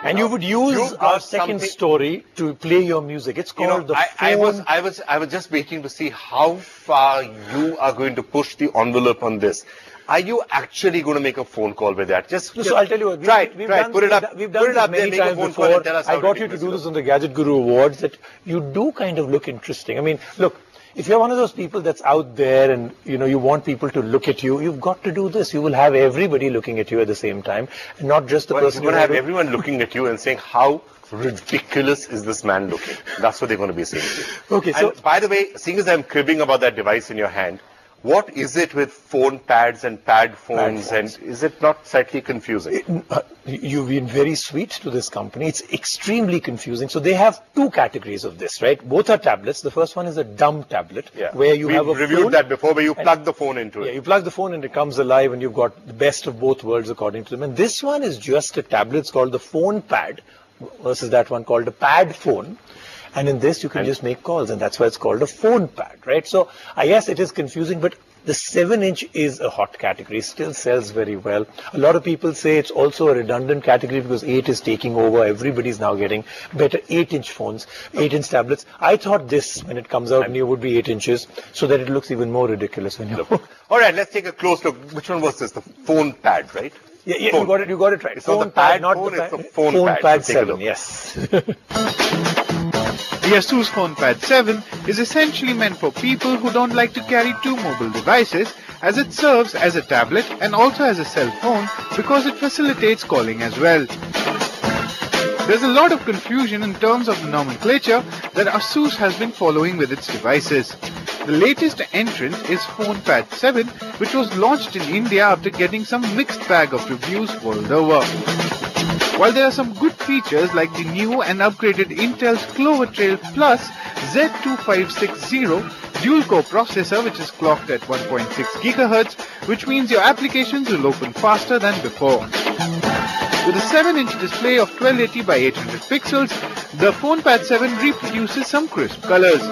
And you would use our second story to play your music. It's called the phone. I was just waiting to see how far you are going to push the envelope on this. Are you actually going to make a phone call with that? So I'll tell you what. We've done this many times before. I got you to do this on the Gadget Guru Awards, that you do kind of look interesting. I mean, look, if you're one of those people that's out there and, you want people to look at you, you've got to do this. You will have everybody looking at you at the same time, and not just the person. You're going to have everyone looking at you and saying, how ridiculous is this man looking? That's what they're going to be saying to you. Okay, so... And by the way, seeing as I'm cribbing about that device in your hand, what is it with phone pads and pad phones, and is it not slightly confusing? You've been very sweet to this company. It's extremely confusing. So they have two categories of this, right? Both are tablets. The first one is a dumb tablet, where you have a phone. We've reviewed that before, where you plug the phone into it. Yeah, you plug the phone and it comes alive, and you've got the best of both worlds according to them. And this one is just a tablet. It's called the Fonepad versus that one called a pad phone. And in this, you can just make calls, and that's why it's called a Fonepad, right? So I guess it is confusing, but the 7-inch is a hot category. It still sells very well. A lot of people say it's also a redundant category because 8 is taking over. Everybody's now getting better 8-inch phones, 8-inch tablets. I thought this, when it comes out new, would be 8 inches, so that it looks even more ridiculous when you look. All right, let's take a close look. Which one was this? The Fonepad, right? Yeah, you got it right. It's not the pad phone, it's the Fonepad 7, yes. The ASUS Fonepad 7 is essentially meant for people who don't like to carry two mobile devices, as it serves as a tablet and also as a cell phone because it facilitates calling as well. There's a lot of confusion in terms of the nomenclature that ASUS has been following with its devices. The latest entrant is Fonepad 7, which was launched in India after getting some mixed bag of reviews world over. While there are some good features like the new and upgraded Intel's Clover Trail Plus Z2560 dual-core processor, which is clocked at 1.6 GHz, which means your applications will open faster than before. With a 7-inch display of 1280 by 800 pixels, the Fonepad 7 reproduces some crisp colors.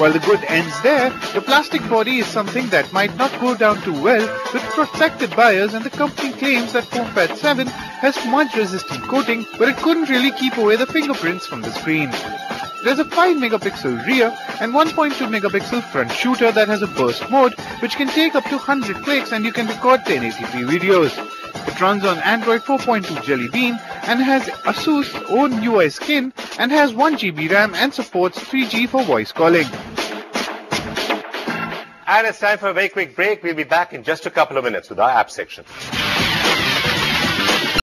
While the good ends there, the plastic body is something that might not go down too well with prospective buyers, and the company claims that Fonepad 7 has smudge-resistant coating, but it couldn't really keep away the fingerprints from the screen. There's a 5-megapixel rear and 1.2 megapixel front shooter that has a burst mode, which can take up to 100 clicks, and you can record 1080p videos. It runs on Android 4.2 Jelly Bean and has ASUS' own UI skin and has 1 GB RAM and supports 3G for voice calling. And it's time for a very quick break. We'll be back in just a couple of minutes with our app section.